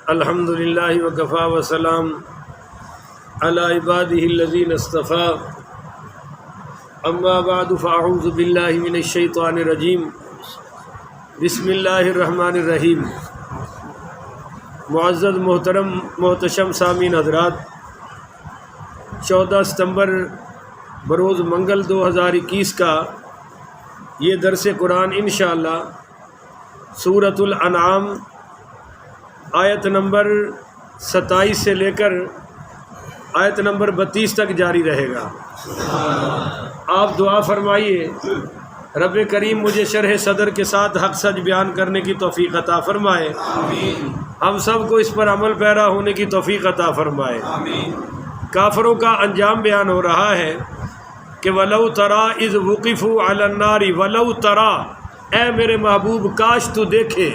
الحمدللہ وکفا وسلام علی عبادہ الذین اصطفیٰ اما بعد فاعوذ باللہ من الشیطان الرجیم بسم اللہ الرحمن الرحیم۔ معزز محترم محتشم سامعین حضرات، 14 ستمبر بروز منگل 2021 کا یہ درس قرآن انشاءاللہ سورۃ الانعام آیت نمبر 27 سے لے کر آیت نمبر 32 تک جاری رہے گا۔ آپ دعا فرمائیے رب کریم مجھے شرح صدر کے ساتھ حق سچ بیان کرنے کی توفیق عطا فرمائے، ہم سب کو اس پر عمل پیرا ہونے کی توفیق عطا فرمائے۔ کافروں کا انجام بیان ہو رہا ہے کہ وَلَوْ تَرَىٰ اِذْ وُقِفُوا عَلَى النَّارِ وَلَوْ تَرَىٰ، اے میرے محبوب کاش تو دیکھے،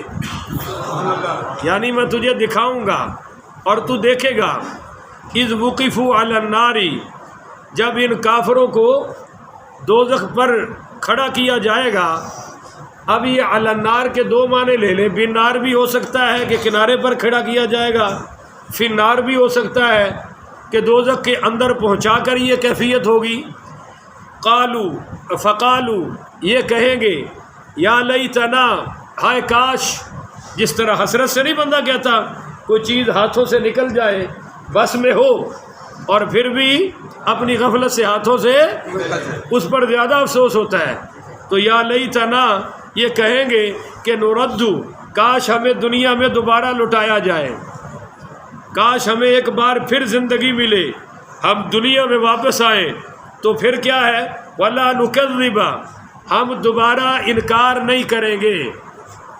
یعنی میں تجھے دکھاؤں گا اور تو دیکھے گا۔ اِذْ وُقِفُوا عَلَى النَّارِ، جب ان کافروں کو دوزخ پر کھڑا کیا جائے گا۔ اب یہ علی النار کے دو معنی لے لیں، بن نار بھی ہو سکتا ہے کہ کنارے پر کھڑا کیا جائے گا، فی النار بھی ہو سکتا ہے کہ دوزخ کے اندر پہنچا کر یہ کیفیت ہوگی۔ فقالو، یہ کہیں گے یا لیتنا، ہائے کاش، جس طرح حسرت سے نہیں بندہ کہتا کوئی چیز ہاتھوں سے نکل جائے بس میں ہو اور پھر بھی اپنی غفلت سے ہاتھوں سے اس پر زیادہ افسوس ہوتا ہے، تو یا لیتنا یہ کہیں گے کہ نردو، کاش ہمیں دنیا میں دوبارہ لٹایا جائے، کاش ہمیں ایک بار پھر زندگی ملے، ہم دنیا میں واپس آئیں۔ تو پھر کیا ہے؟ وَلَا نُكَذِّبَ، ہم دوبارہ انکار نہیں کریں گے۔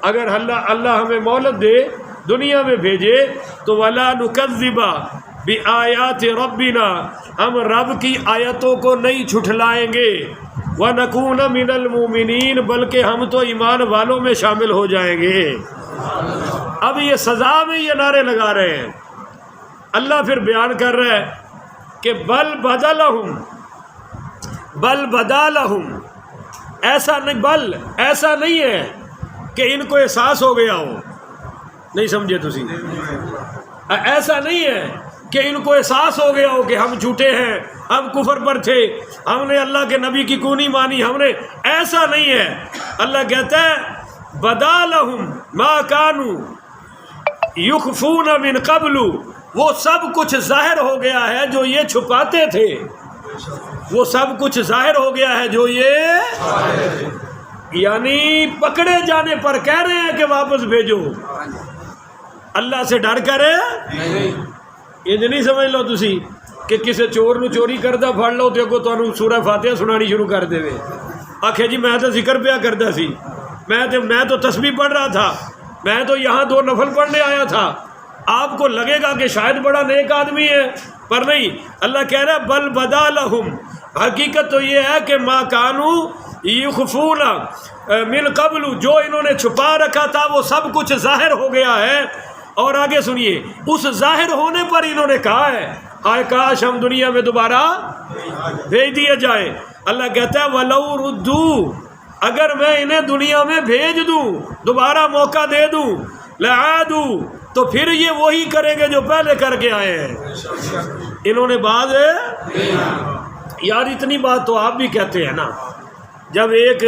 اگر اللہ ہمیں مہلت دے، دنیا میں بھیجے، تو وَلَا نُكَذِّبَ بِآيَاتِ رَبِّنَا، ہم رب کی آیتوں کو نہیں جھٹلائیں گے۔ وَنَكُونَ مِنَ الْمُؤْمِنِينَ، بلکہ ہم تو ایمان والوں میں شامل ہو جائیں گے۔ اب یہ سزا میں یہ نعرے لگا رہے ہیں۔ اللہ پھر بیان کر رہا ہے کہ بل بدا لہم، ایسا نہیں ہے کہ ان کو احساس ہو گیا ہو، نہیں سمجھے تسی، ایسا نہیں ہے کہ ان کو احساس ہو گیا ہو کہ ہم جھوٹے ہیں، ہم کفر پر تھے، ہم نے اللہ کے نبی کی کونی مانی، ایسا نہیں ہے۔ اللہ کہتا ہے بدا لہم ما کانوا یخفون من قبل، وہ سب کچھ ظاہر ہو گیا ہے جو یہ چھپاتے تھے، وہ سب کچھ ظاہر ہو گیا ہے جو یہ، یعنی پکڑے جانے پر کہہ رہے ہیں کہ واپس بھیجو، اللہ سے ڈر کرے یہ نہیں سمجھ لو تسی کہ کسی چور نو چوری کردا پھڑ لو تے اگوں تانوں سورہ فاتحہ سنانی شروع کر دے، آکھے جی میں تو ذکر پیا کردا سی، میں تو تسبیح پڑھ رہا تھا، میں تو یہاں 2 نفل پڑھنے آیا تھا۔ آپ کو لگے گا کہ شاید بڑا نیک آدمی ہے، پر نہیں، اللہ کہہ رہا ہے بل بدا لہم، حقیقت تو یہ ہے کہ ما کانوا یخفون من قبل، جو انہوں نے چھپا رکھا تھا وہ سب کچھ ظاہر ہو گیا ہے۔ اور آگے سنیے، اس ظاہر ہونے پر انہوں نے کہا ہے ہائے کاش ہم دنیا میں دوبارہ بھیج دیے جائیں۔ اللہ کہتا ہے وَلَوْ رُدُّوا، اگر میں انہیں دنیا میں بھیج دوں، دوبارہ موقع دے دوں، لَعَادُوا، تو پھر یہ وہی کریں گے جو پہلے کر کے آئے ہیں۔ انہوں نے بعد یار اتنی بات تو آپ بھی کہتے ہیں نا، جب ایک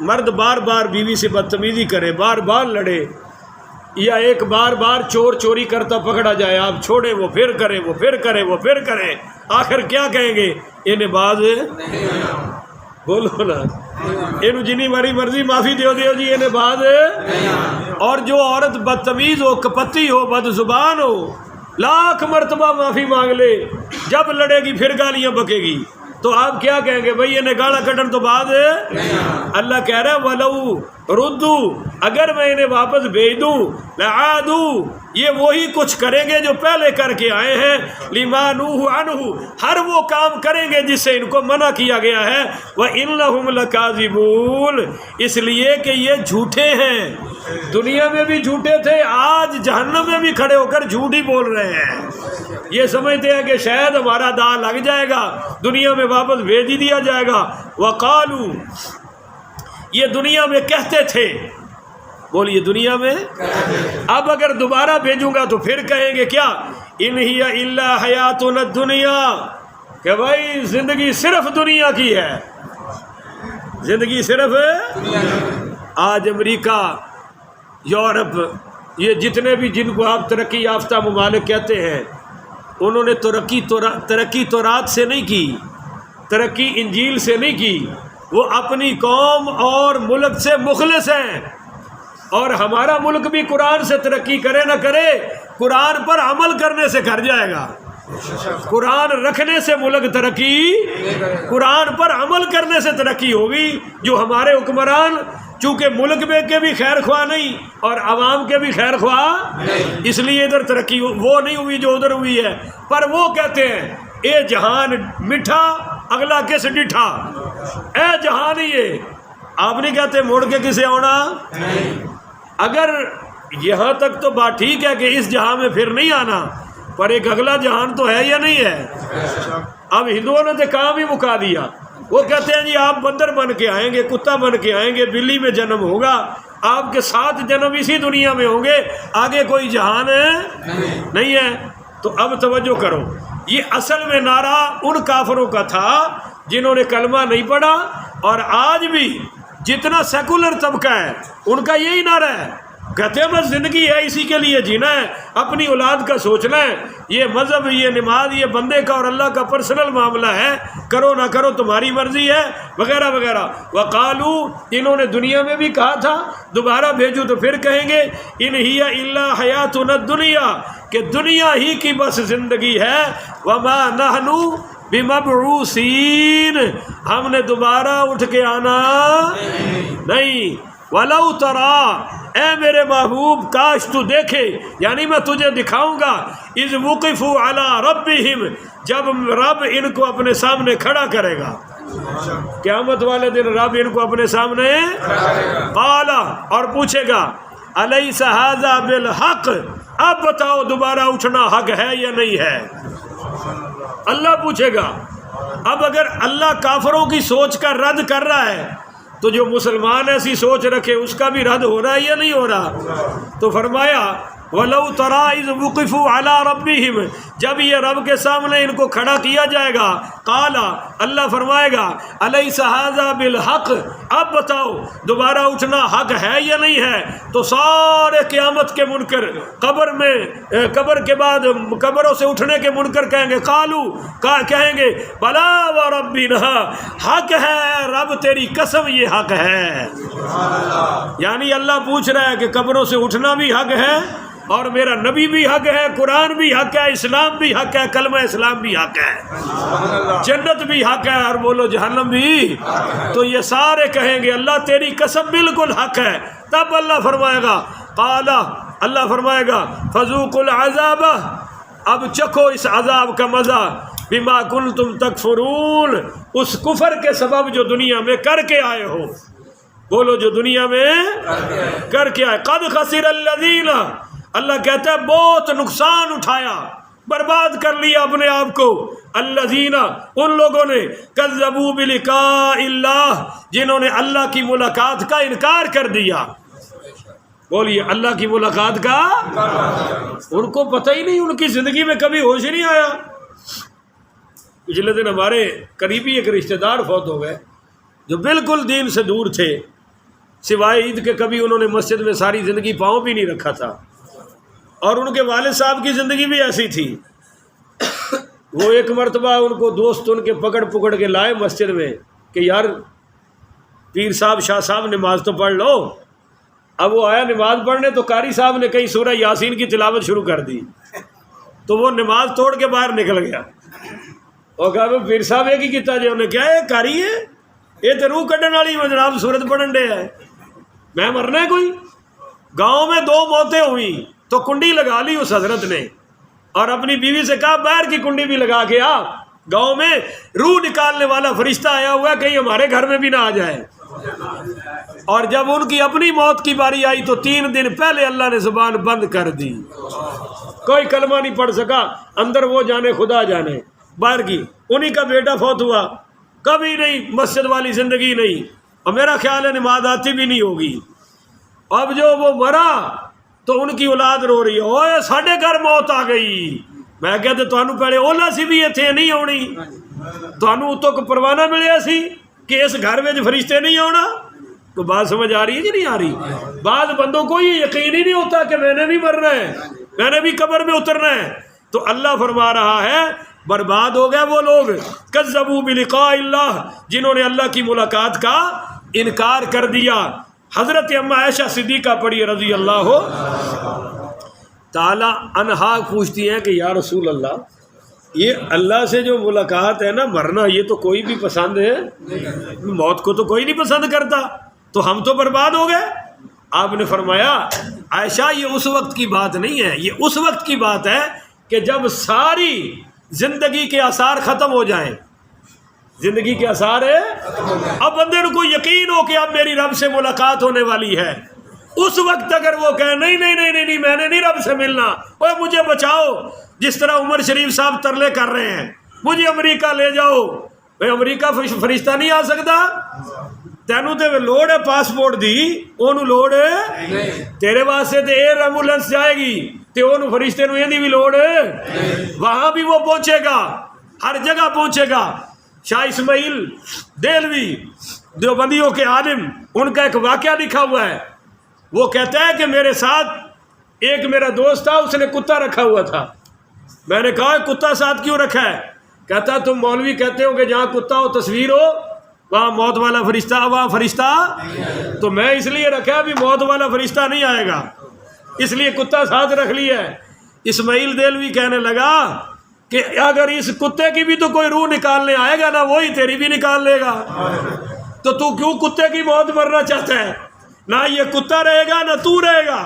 مرد بار بار بیوی سے بدتمیزی کرے، بار بار لڑے، یا ایک بار بار چور چوری کرتا پکڑا جائے، آپ چھوڑیں وہ پھر کرے، وہ پھر کرے، وہ پھر کرے، آخر کیا کہیں گے؟ انہیں بعد بولو نا، انہوں جنی بڑی مرضی معافی دیو جی، انہیں بعد۔ اور جو عورت بدتمیز ہو، کپتی ہو، بد زبان ہو، لاکھ مرتبہ معافی مانگ لے، جب لڑے گی پھر گالیاں بکے گی، تو آپ کیا کہیں گے؟ بھئی انہیں گالا کٹن تو بعد۔ اللہ کہہ رہا ہے وَلَوْ رُدُّوا، اگر میں انہیں واپس بھیج دوں، لَعَادُوا، یہ وہی کچھ کریں گے جو پہلے کر کے آئے ہیں، لِمَا نُهُوا عَنْهُ، ہر وہ کام کریں گے جس سے ان کو منع کیا گیا ہے، وَإِنَّهُمْ لَكَاذِبُونَ، اس لیے کہ یہ جھوٹے ہیں، دنیا میں بھی جھوٹے تھے، آج جہنم میں بھی کھڑے ہو کر جھوٹ ہی بول رہے ہیں۔ یہ سمجھتے ہیں کہ شاید ہمارا داغ لگ جائے گا، دنیا میں واپس بھیج ہی دیا جائے گا۔ وَقَالُوا، یہ دنیا میں کہتے تھے، بولیے دنیا میں. اب اگر دوبارہ بھیجوں گا تو پھر کہیں گے کیا؟ ان ہی الا حیاتنا الدنیا، کہ بھائی زندگی صرف دنیا کی ہے، زندگی صرف. آج امریکہ، یورپ، یہ جتنے بھی جن کو آپ ترقی یافتہ ممالک کہتے ہیں، انہوں نے ترقی تورات سے نہیں کی، ترقی انجیل سے نہیں کی، وہ اپنی قوم اور ملک سے مخلص ہیں. اور ہمارا ملک بھی قرآن سے ترقی کرے نہ کرے، قرآن پر عمل کرنے سے کر جائے گا. قرآن رکھنے سے ملک ترقی، قرآن پر عمل کرنے سے ترقی ہوگی. جو ہمارے حکمران چونکہ ملک میں کے بھی خیر خواہ نہیں اور عوام کے بھی خیر خواہ، اس لیے ادھر ترقی وہ نہیں ہوئی جو ادھر ہوئی ہے. پر وہ کہتے ہیں اے جہان میٹھا اگلا کس ڈٹھا، اے جہان یہ. آپ نہیں کہتے مڑ کے کسے آنا. اگر یہاں تک تو بات ٹھیک ہے کہ اس جہاں میں پھر نہیں آنا، پر ایک اگلا جہان تو ہے یا نہیں ہے؟ اب ہندوؤں نے تو کام ہی مکا دیا. وہ کہتے ہیں جی آپ بندر بن کے آئیں گے، کتا بن کے آئیں گے، بلی میں جنم ہوگا، آپ کے 7 جنم اسی دنیا میں ہوں گے، آگے کوئی جہان نہیں ہے. تو اب توجہ کرو، یہ اصل میں نعرہ ان کافروں کا تھا جنہوں نے کلمہ نہیں پڑھا، اور آج بھی جتنا سیکولر طبقہ ہے ان کا یہی نعرہ ہے. کہتے ہیں بس زندگی ہے اسی کے لیے جینا ہے، اپنی اولاد کا سوچنا ہے، یہ مذہب، یہ نماز، یہ بندے کا اور اللہ کا پرسنل معاملہ ہے، کرو نہ کرو تمہاری مرضی ہے، وغیرہ وغیرہ. وقالو، انہوں نے دنیا میں بھی کہا تھا، دوبارہ بھیجو تو پھر کہیں گے ان ہی الا حیاتنا الدنیا، کہ دنیا ہی کی بس زندگی ہے. وما نحن بمبعوثین، ہم نے دوبارہ اٹھ کے آنا نہیں. ولو ترى، اے میرے محبوب کاش تو دیکھے، یعنی میں تجھے دکھاؤں گا، اذ وقفوا علی ربہم، جب رب ان کو اپنے سامنے کھڑا کرے گا. قیامت والے دن رب ان کو اپنے سامنے قال، اور پوچھے گا الیس ھذا بالحق، اب بتاؤ دوبارہ اٹھنا حق ہے یا نہیں ہے. اللہ پوچھے گا. اب اگر اللہ کافروں کی سوچ کا رد کر رہا ہے تو جو مسلمان ایسی سوچ رکھے اس کا بھی رد ہو رہا ہے یا نہیں ہو رہا؟ تو فرمایا وَلَوْ تَرَىٰ إِذْ وُقِفُوا عَلَىٰ رَبِّهِمْ، جب یہ رب کے سامنے ان کو کھڑا کیا جائے گا، قال، اللہ فرمائے گا أَلَيْسَ هَٰذَا بِالْحَقِّ، اب بتاؤ دوبارہ اٹھنا حق ہے یا نہیں ہے. تو سارے قیامت کے منکر قبر میں، قبر کے بعد قبروں سے اٹھنے کے منکر کہیں گے قالوا، کہیں گے بلا وَرَبِّنَا، حق ہے رب تیری قسم یہ حق ہے. یعنی اللہ پوچھ رہا ہے کہ قبروں سے اٹھنا بھی حق ہے، اور میرا نبی بھی حق ہے، قرآن بھی حق ہے، اسلام بھی حق ہے، کلمہ اسلام بھی حق ہے، جنت بھی حق ہے، اور بولو جہنم بھی. تو یہ سارے کہیں گے اللہ تیری قسم بالکل حق ہے. تب اللہ فرمائے گا قال، اللہ فرمائے گا فذوقوا العذاب، اب چکھو اس عذاب کا مزہ، بما کنتم تکفرون، اس کفر کے سبب جو دنیا میں کر کے آئے ہو. بولو جو دنیا میں کر کے آئے. قد خسر الذین، اللہ کہتا ہے بہت نقصان اٹھایا، برباد کر لیا اپنے آپ کو، الذین، ان لوگوں نے، کذبوا بلقاء اللہ، جنہوں نے اللہ کی ملاقات کا انکار کر دیا. بولیے اللہ کی ملاقات کا، ان کو پتہ ہی نہیں، ان کی زندگی میں کبھی ہوش ہی نہیں آیا. پچھلے دن ہمارے قریبی ایک رشتہ دار فوت ہو گئے جو بالکل دین سے دور تھے، سوائے عید کے کبھی انہوں نے مسجد میں ساری زندگی پاؤں بھی نہیں رکھا تھا. اور ان کے والد صاحب کی زندگی بھی ایسی تھی. وہ ایک مرتبہ ان کو دوست ان کے پکڑ کے لائے مسجد میں کہ یار پیر صاحب، شاہ صاحب نماز تو پڑھ لو. اب وہ آیا نماز پڑھنے تو قاری صاحب نے کہیں سورہ یاسین کی تلاوت شروع کر دی، تو وہ نماز توڑ کے باہر نکل گیا. اور کہا پیر صاحب یہ کی کیتا جی؟ انہیں کیا ہے کاری ہے یہ تو روح کڈن والی جناب سورت پڑھن دے ہے، میں مرنا ہے کوئی. گاؤں میں 2 موتیں ہوئی تو کنڈی لگا لی اس حضرت نے، اور اپنی بیوی سے کہا باہر کی کنڈی بھی لگا کے آ، گاؤں میں روح نکالنے والا فرشتہ آیا ہوا ہے، کہیں ہمارے گھر میں بھی نہ آ جائے. اور جب ان کی اپنی موت کی باری آئی تو 3 دن پہلے اللہ نے زبان بند کر دی، کوئی کلمہ نہیں پڑھ سکا. اندر وہ جانے خدا جانے. باہر کی انہی کا بیٹا فوت ہوا، کبھی نہیں مسجد والی زندگی نہیں، اور میرا خیال ہے نماز آتی بھی نہیں ہوگی. اب جو وہ مرا تو ان کی اولاد رو رہی ہے، اوے ساڈے گھر موت آ گئی۔ میں کہتے تانوں پہلے اولا سی بھی اتنے نہیں آنی، تانوں اتوں کو پروانہ ملیا سی کہ اس گھر میں فرشتے نہیں آنا۔ تو بات سمجھ آ رہی ہے کہ نہیں آ رہی؟ بعض بندوں کو یہ یقین ہی نہیں ہوتا کہ میں نے بھی مرنا ہے، میں نے بھی قبر میں اترنا ہے۔ تو اللہ فرما رہا ہے برباد ہو گئے وہ لوگ کذبوا بلقاء اللہ، جنہوں نے اللہ کی ملاقات کا انکار کر دیا۔ حضرت اما عائشہ صدیقہ پڑھی رضی اللہ تعالی عنہا پوچھتی ہیں کہ یا رسول اللہ، یہ اللہ سے جو ملاقات ہے نا، مرنا، یہ تو کوئی بھی پسند ہے، موت کو تو کوئی نہیں پسند کرتا، تو ہم تو برباد ہو گئے۔ آپ نے فرمایا عائشہ یہ اس وقت کی بات نہیں ہے، یہ اس وقت کی بات ہے کہ جب ساری زندگی کے آثار ختم ہو جائیں۔ زندگی کے آثار ہے، اب بندے کو یقین ہو کہ اب میری رب سے ملاقات ہونے والی ہے، اس وقت اگر وہ کہے نہیں نہیں نہیں نہیں میں نے نہیں رب سے ملنا، اوے مجھے بچاؤ، جس طرح عمر شریف صاحب ترلے کر رہے ہیں مجھے امریکہ لے جاؤ، بھائی امریکہ فرشتہ نہیں آ سکتا؟ تینوں تے لوڑ ہے پاسپورٹ دی، اونوں لوڑ ہے تیرے واسطے تے ایئر ایمبولینس جائے گی تے اونوں فرشتے نوں ایندی بھی لوڑ ہے، وہاں بھی وہ پہنچے گا، ہر جگہ پہنچے گا۔ شاہ اسماعیل دہلوی دیوبندیوں کے عالم، ان کا ایک واقعہ لکھا ہوا ہے، وہ کہتا ہے کہ میرے ساتھ ایک میرا دوست تھا، اس نے کتا رکھا ہوا تھا۔ میں نے کہا کتا ساتھ کیوں رکھا ہے؟ کہتا تم مولوی کہتے ہو کہ جہاں کتا ہو تصویر ہو وہاں موت والا فرشتہ، وہاں فرشتہ تو میں اس لیے رکھا بھی موت والا فرشتہ نہیں آئے گا، اس لیے کتا ساتھ رکھ لیا ہے۔ اسماعیل دہلوی کہنے لگا کہ اگر اس کتے کی بھی تو کوئی روح نکالنے آئے گا نا، وہی تیری بھی نکال لے گا، تو کیوں کتے کی موت مرنا چاہتا ہے؟ نہ یہ کتا رہے گا نہ تو رہے گا۔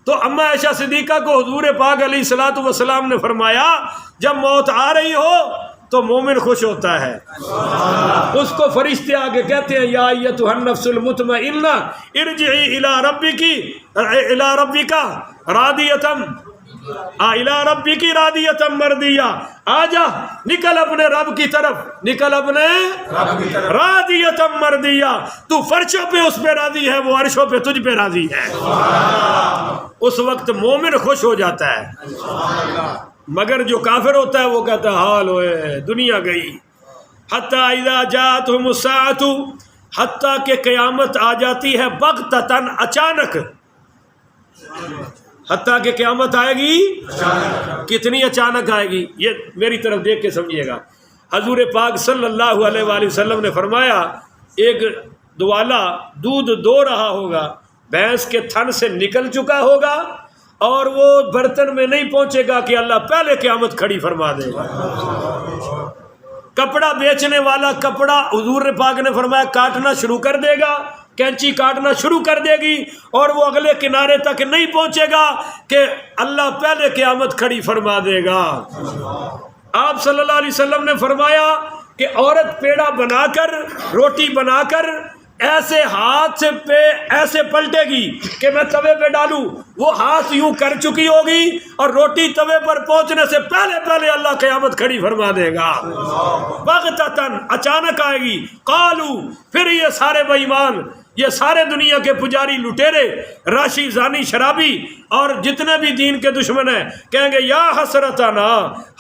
تو اما عائشہ صدیقہ کو حضور پاک علیہ الصلوۃ والسلام نے فرمایا جب موت آ رہی ہو تو مومن خوش ہوتا ہے، اس کو فرشتے آگے کہتے ہیں یا ایتھا النفس المطمئنہ ارجعی الی ربک راضیۃ الی ربک راضیۃ مرضیہ، آجا نکل اپنے رب کی طرف، نکل اپنے راضیۃ مرضیہ، تو فرشوں پہ اس پہ راضی ہے، وہ عرشوں پہ تجھ پہ راضی ہے۔ اس وقت مومن خوش ہو جاتا ہے، مگر جو کافر ہوتا ہے وہ کہتا ہے حال ہوئے دنیا گئی۔ حتی اذا جاءتہم الساعۃ، حتیٰ کہ قیامت آ جاتی ہے بغتتاً، اچانک، حتیٰ کہ قیامت آئے گی کتنی اچانک آئے گی، یہ میری طرف دیکھ کے سمجھیے گا۔ حضور پاک صلی اللہ علیہ وآلہ وسلم نے فرمایا ایک دوالا دودھ دو رہا ہوگا، بھینس کے تھن سے نکل چکا ہوگا اور وہ برتن میں نہیں پہنچے گا کہ اللہ پہلے قیامت کھڑی فرما دے گا۔ کپڑا بیچنے والا کپڑا حضور پاک نے فرمایا کاٹنا شروع کر دے گا، کینچی کاٹنا شروع کر دے گی اور وہ اگلے کنارے تک نہیں پہنچے گا کہ اللہ پہلے قیامت کھڑی فرما دے گا۔ آپ صلی اللہ علیہ وسلم نے فرمایا کہ عورت پیڑا بنا کر، روٹی بنا کر ایسے ہاتھ سے پہ ایسے پلٹے گی کہ میں توے پہ ڈالوں، وہ ہاتھ یوں کر چکی ہوگی اور روٹی توے پر پہنچنے سے پہلے پہلے اللہ قیامت کھڑی فرما دے گا۔ بغتتاً، اچانک آئے گی۔ قالو، پھر یہ سارے بے ایمان، یہ سارے دنیا کے پجاری لٹیرے، راشی، زانی، شرابی اور جتنے بھی دین کے دشمن ہیں کہیں گے یا حسرتنا،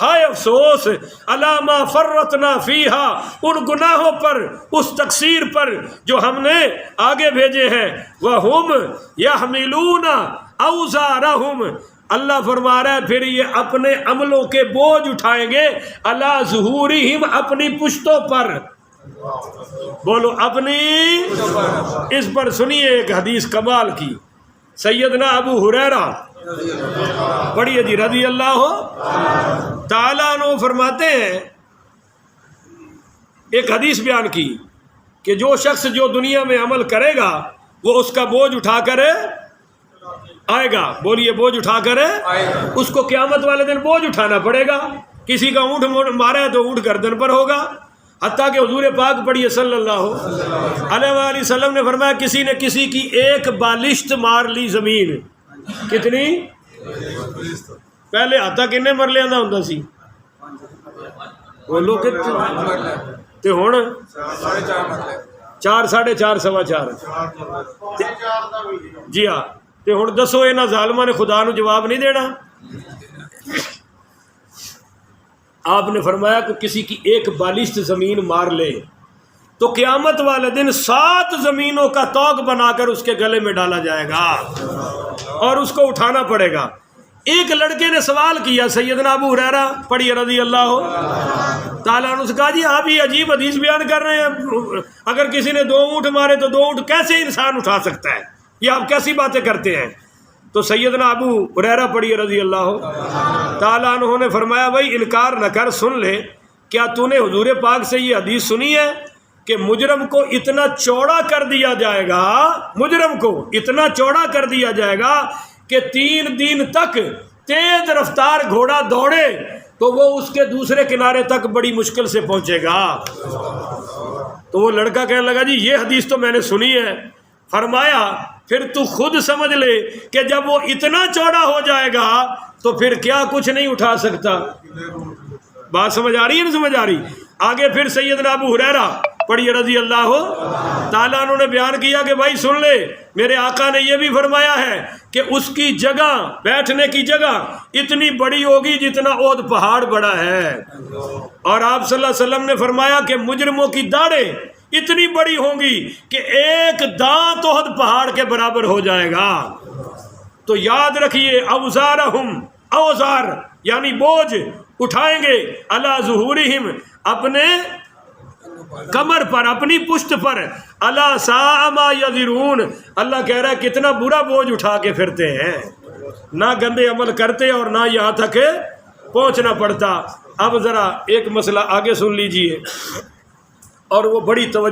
ہائے افسوس، علی ما فرطنا فیہا، ان گناہوں پر، اس تقصیر پر جو ہم نے آگے بھیجے ہیں، وہم یحملون اوزارہم، اللہ فرما رہا ہے پھر یہ اپنے عملوں کے بوجھ اٹھائیں گے، علی ظہورہم، اپنی پشتوں پر، بولو اپنی، اس پر سنیے ایک حدیث کمال کی، سیدنا ابو ہریرہ پڑھیے جی رضی اللہ تعالیٰ عنہ فرماتے ہیں، ایک حدیث بیان کی کہ جو شخص جو دنیا میں عمل کرے گا وہ اس کا بوجھ اٹھا کر آئے گا، بولیے بوجھ اٹھا کر اس کو قیامت والے دن بوجھ اٹھانا پڑے گا۔ کسی کا اونٹ مارا ہے تو اونٹ گردن پر ہوگا، حتیٰ کہ حضور پاک پڑھیے صلی اللہ علیہ وآلہ وسلم نے فرمایا کسی نے کسی کی ایک بالشت مار لی زمین، کتنی؟ پہلے ہاتھا کنے مر لیا ہوں سی بولو تے ہوں 4 4:30 4:15 جی ہاں تے ہن دسو انہاں ظالماں نے خدا نو جواب نہیں دینا؟ آپ نے فرمایا کہ کسی کی ایک بالشت زمین مار لے تو قیامت والے دن 7 زمینوں کا توق بنا کر اس کے گلے میں ڈالا جائے گا اور اس کو اٹھانا پڑے گا۔ ایک لڑکے نے سوال کیا سیدنا ابو ہریرہ پڑھی رضی اللہ تعالیٰ عنہ سے، کہا جی آپ یہ عجیب حدیث بیان کر رہے ہیں، اگر کسی نے 2 اونٹ مارے تو 2 اونٹ کیسے انسان اٹھا سکتا ہے؟ یہ آپ کیسی باتیں کرتے ہیں؟ تو سیدنا ابو ہریرہ پڑھی رضی اللہ تعالیٰ عنہ نے فرمایا بھائی انکار نہ کر، سن لے، کیا تو نے حضور پاک سے یہ حدیث سنی ہے کہ مجرم کو اتنا چوڑا کر دیا جائے گا، مجرم کو اتنا چوڑا کر دیا جائے گا کہ 3 دن تک تیز رفتار گھوڑا دوڑے تو وہ اس کے دوسرے کنارے تک بڑی مشکل سے پہنچے گا۔ تو وہ لڑکا کہنے لگا جی یہ حدیث تو میں نے سنی ہے۔ فرمایا پھر تو خود سمجھ لے کہ جب وہ اتنا چوڑا ہو جائے گا تو پھر کیا کچھ نہیں اٹھا سکتا۔ بات سمجھ آ رہی ہے؟ نہیں سمجھ آ رہی؟ آگے پھر سیدنا ابو ہریرہ پڑھی رضی اللہ تعالیٰ عنہ نے بیان کیا کہ بھائی سن لے، میرے آقا نے یہ بھی فرمایا ہے کہ اس کی جگہ، بیٹھنے کی جگہ اتنی بڑی ہوگی جتنا احد پہاڑ بڑا ہے، اور آپ صلی اللہ علیہ وسلم نے فرمایا کہ مجرموں کی داڑھیں اتنی بڑی ہوں گی کہ ایک دانت احد پہاڑ کے برابر ہو جائے گا۔ تو یاد رکھیے اوزارہم، اوزار یعنی بوجھ اٹھائیں گے، علی ظہورہم اپنے کمر پر، اپنی پشت پر، الا ساء ما یذرون، اللہ کہہ رہا ہے کتنا برا بوجھ اٹھا کے پھرتے ہیں، نہ گندے عمل کرتے اور نہ یہاں تک پہنچنا پڑتا۔ اب ذرا ایک مسئلہ آگے سن لیجئے، اور وہ بڑی توجہ